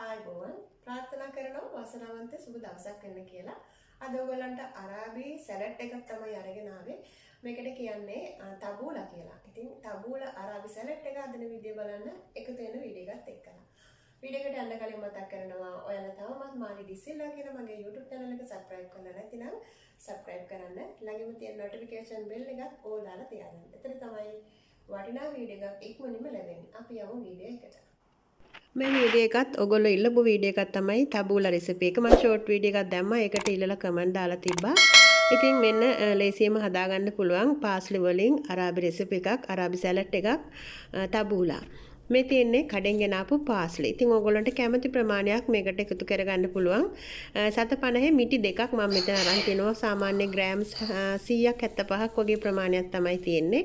ආයුබෝවන් ප්‍රාර්ථනා කරනවා වසරවන්ත සුබ දවසක් වෙන්න කියලා. අද ඔයගලන්ට අරාබි සැලඩ් එකක් තමයි අරගෙන ආවේ. මේකට කියන්නේ තබූලා කියලා. ඉතින් තබූලා අරාබි සැලඩ් එක අදන වීඩියෝ බලන්න එකතු වෙන වීඩියෝ එකත් එක්කලා. වීඩියෝ එකට යන්න කලින් මතක් කරනවා ඔයාලා තවමත් maleedesilva කියන මගේ YouTube channel එක subscribe කරලා නැතිනම් subscribe කරන්න. ළඟින් තියෙන notification bell එකත් ඕල් දාලා තියාගන්න. එතන තමයි වටිනා වීඩියෝ එකක් ඉක්මනින්ම ලැබෙන්නේ. අපි යමු වීඩියෝ එකට. මේ වීඩියෝ එකත් ඔයගොල්ලෝ ඉල්ලපු වීඩියෝ එකක් තමයි tabbouleh රෙසිපි එක. මම ෂෝට් වීඩියෝ එකක් දැම්මා. ඒකට ඉල්ලලා කමෙන්ට් දාලා තිබ්බා. ඉතින් මෙන්න ලේසියෙන්ම හදාගන්න පුළුවන් පාස්ලි වලින් අරාබි රෙසිපි එකක්, අරාබි සැලඩ් එකක් tabbouleh. මේ තියෙන්නේ කඩෙන් ගෙන ආපු පාස්ලි. ඉතින් ඔයගොල්ලන්ට කැමති ප්‍රමාණයක් මේකට එකතු කරගන්න පුළුවන්. 750 මිටි දෙකක් මම මෙතන අරන් තිනවා. සාමාන්‍ය ග්‍රෑම් 100ක් 75ක් වගේ ප්‍රමාණයක් තමයි තියෙන්නේ.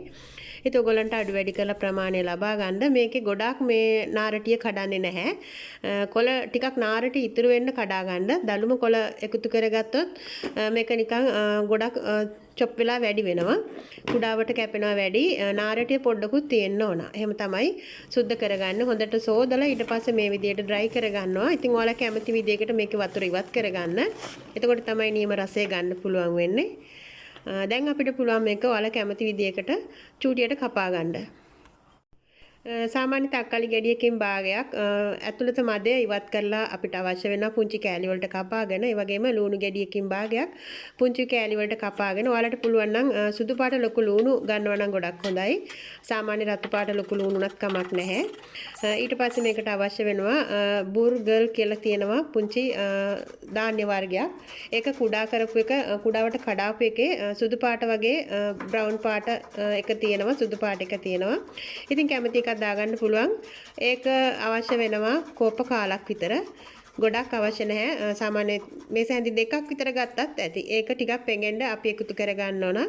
ඒත් ඔයගොල්ලන්ට අඩු වැඩි කරලා ප්‍රමාණය ලබා ගන්න. මේකේ ගොඩාක් මේ නාරටිය කඩන්නේ නැහැ. කොළ ටිකක් නාරටි ඉතුරු වෙන්න කඩා ගන්න. දලුම කොළ එකතු කරගත්තොත් මේක නිකන් ගොඩක් චොප් වෙලා වැඩි වෙනවා. කුඩාවට කැපෙනවා වැඩි. නාරටිය පොඩ්ඩකුත් තියෙන්න ඕන. එහෙම තමයි සුද්ධ කරගන්න. හොඳට සෝදලා ඊට පස්සේ මේ විදියට ඩ්‍රයි කරගන්නවා. ඉතින් ඔයාලා කැමති විදියකට මේකේ වතුර ඉවත් කරගන්න. එතකොට තමයි නියම රසය ගන්න පුළුවන් වෙන්නේ. දැන් අපිට පුළුවන් මේක ඔයාලා කැමති විදියකට චූටියට කපා ගන්න. සාමාන්‍ය තක්කාලි ගෙඩියකින් භාගයක් ඇතුළත මදය ඉවත් කරලා අපිට අවශ්‍ය වෙන පුංචි කෑලි වලට කපාගෙන ඒ වගේම ලුණු ගෙඩියකින් භාගයක් පුංචි කෑලි වලට කපාගෙන ඔයාලට පුළුවන් නම් සුදු පාට ලොකු ලුණු ගන්නවා නම් ගොඩක් හොඳයි. සාමාන්‍ය රතු පාට ලොකු ලුණු උනත් කමක් නැහැ. ඊට පස්සේ මේකට අවශ්‍ය වෙනවා බුර්ගල් කියලා තියෙනවා පුංචි ධාන්‍ය වර්ගයක්. ඒක කුඩා කරපු එක කුඩාවට කඩාපු එකේ සුදු පාට වගේ බ්‍රවුන් පාට එක තියෙනවා සුදු පාට එක තියෙනවා. ඉතින් කැමති එකක් දාගන්න පුළුවන්. ඒක අවශ්‍ය වෙනවා කෝප කාලක් විතර. ගොඩක් අවශ්‍ය නැහැ. සාමාන්‍ය මේ සැඳි දෙකක් විතර ගත්තත් ඇති. ඒක ටිකක් පෙඟෙන්න අපි එකතු කරගන්න ඕන.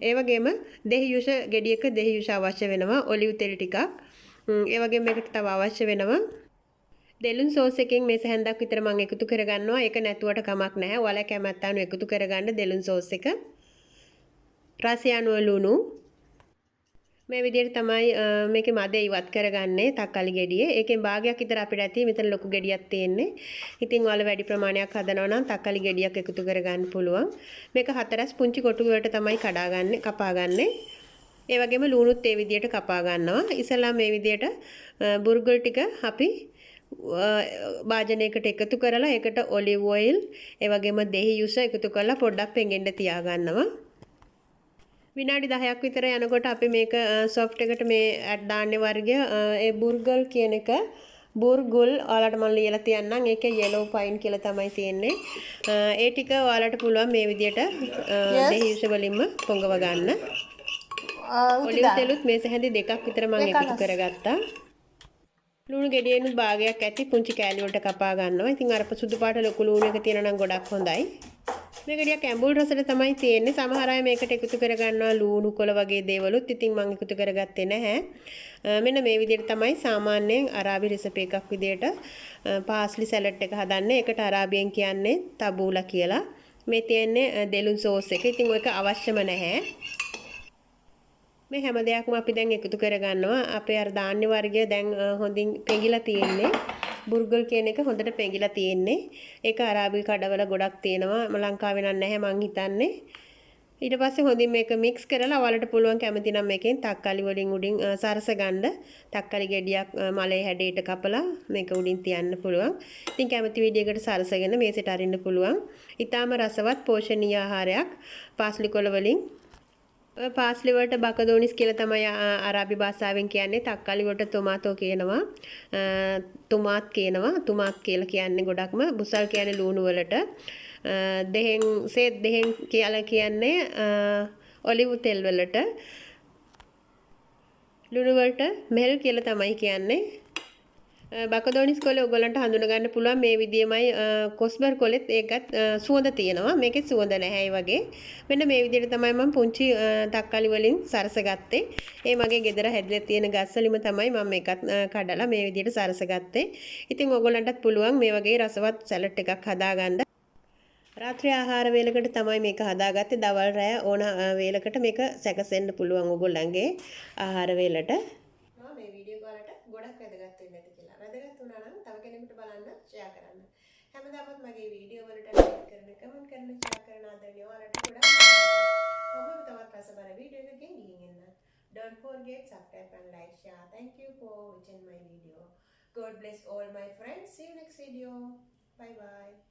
ඒ වගේම දෙහියුෂ ගෙඩියක දෙහියුෂ අවශ්‍ය වෙනවා. ඔලිව් තෙල් ටිකක්. ඒ වගේම මේකට තව අවශ්‍ය වෙනවා දෙලුන් සෝස් එකකින් මේ සැඳක් විතර මම එකතු කරගන්නවා. ඒක නැතුවට කමක් නැහැ. ඔයාලා කැමැත්ත අනුව එකතු කරගන්න දෙලුන් සෝස් එක. රසය අනුව ලුණු මේ විදිහට තමයි මේකේ මදේ ඉවත් කරගන්නේ තක්කාලි ගෙඩියේ. ඒකෙන් භාගයක් විතර අපිට ඇති. මෙතන ලොකු ගෙඩියක් තියෙන්නේ. ඉතින් ඔයාලා වැඩි ප්‍රමාණයක් හදනවා නම් තක්කාලි ගෙඩියක් එකතු කරගන්න පුළුවන්. මේක හතරස් පුංචි කොටු වලට තමයි කපාගන්නේ. ඒ වගේම ලුණුත් ඒ විදිහට කපා ගන්නවා. ඉස්සලා මේ විදිහට බුර්ගල් ටික අපි භාජනයකට එකතු කරලා ඒකට ඔලිව් ඔයිල් ඒ වගේම දෙහි යුස එකතු කරලා පොඩ්ඩක් පෙඟෙන්න තියා ගන්නවා. විනාඩි 10ක් විතර යනකොට අපි මේක සොෆ්ට් එකට මේ ඇඩ් දාන්නේ වර්ගය ඒ බුර්ගල් කියන එක බුර්ගුල් ඔයාලට මම ලියලා තියන්නම්. ඒකේ yellow pine කියලා තමයි තියෙන්නේ. ඒ ටික ඔයාලට පුළුවන් මේ විදියට දෙහියුෂ වලින්ම පොඟව ගන්න. ඔලිව් තෙලුත් මේ සැහැඳි දෙකක් විතර මම එකතු කරගත්තා. ලුණු ගෙඩියෙනුත් භාගයක් ඇති පුංචි කෑලි වලට කපා ගන්නවා. ඉතින් අර සුදු පාට ලොකු ලුණු එක තියෙනවා නම් ගොඩක් හොඳයි. මේ ගෙඩියක් ඇඹුල් රසට තමයි තියෙන්නේ. සමහර අය මේකට එකතු කරගන්නවා ලුණු කොළ වගේ දේවලුත්. ඉතින් මම එකතු කරගත්තේ නැහැ. මෙන්න මේ විදිහට තමයි සාමාන්‍යයෙන් අරාබි රෙසිපි එකක් විදිහට පාස්ලි සැලඩ් එක හදන්නේ. ඒකට අරාබියෙන් කියන්නේ tabbouleh කියලා. මේ තියෙන්නේ දෙලුන් සෝස් එක. ඉතින් ඔයක අවශ්‍යම නැහැ. මේ හැම දෙයක්ම අපි දැන් එකතු කරගන්නවා. අපේ අර ධාන්‍ය වර්ගය දැන් හොඳින් පෙඟිලා තියෙන්නේ. බුර්ගල් කියන එක හොඳට පෙඟිලා තියෙන්නේ. ඒක අරාබි කඩවල ගොඩක් තියෙනවා. ලංකාවේ නම් නැහැ මං හිතන්නේ. ඊට පස්සේ හොඳින් මේක මික්ස් කරලා ඔයාලට පුළුවන් කැමති නම් මේකෙන් තක්කාලි වලින් උඩින් සරස ගන්න. තක්කාලි ගෙඩියක් මලේ හැඩයට කපලා මේක උඩින් තියන්න පුළුවන්. ඉතින් කැමති විදියකට සරසගෙන මේසෙට අරින්න පුළුවන්. ඊටාම රසවත් පෝෂණීය ආහාරයක් පාස්ලි කොළ වලින්. පාස්ලි වලට බකදෝනිස් කියලා තමයි අරාබි භාෂාවෙන් කියන්නේ. තක්කාලි වලට ටොමාටෝ කියනවා. තුමාත් කියනවා. තුමාත් කියලා කියන්නේ ගොඩක්ම. බුසල් කියන්නේ ලුණු වලට. දෙහෙන් කියලා කියන්නේ ඔලිව් තෙල් වලට. ලුණු වලට මෙල් කියලා තමයි කියන්නේ. බකදෝනිස් කොළ ඔයගලන්ට හඳුන ගන්න පුළුවන් මේ විදියමයි. කොස්බර් කොළෙත් ඒකත් සුවඳ තියෙනවා. මේකේ සුවඳ නැහැ වගේ. මෙන්න මේ විදිහට තමයි මම පුංචි තක්කාලි වලින් සරසගත්තේ. ඒ මගේ ගෙදර හැදලා තියෙන ගස් වලින්ම තමයි මම මේකත් කඩලා මේ විදිහට සරසගත්තේ. ඉතින් ඔයගලන්ටත් පුළුවන් මේ වගේ රසවත් සැලඩ් එකක් හදාගන්න. රාත්‍රී ආහාර වේලකට තමයි මේක හදාගත්තේ. දවල් රෑ ඕන වේලකට මේක සැකසෙන්න පුළුවන් ඔයගොල්ලන්ගේ ආහාර වේලට. මේ වීඩියෝ වලට ගොඩක් වැදගත් වෙන්න ඇති කියලා. වැදගත් වුණා නම් තව කෙනෙකුට බලන්න ෂෙයා කරන්න. හැමදාමත් මගේ වීඩියෝ වලට ලයික් කරන, කමෙන්ට් කරන, ෂෙයා කරන ආදරණීය ඔයාලට ගොඩාක් මම තවත් රසබර වීඩියෝ එකකින් ගිහින් එන්න. Don't forget subscribe and like, share. Thank you for watching my video. God bless all my friends. See you next video. Bye bye.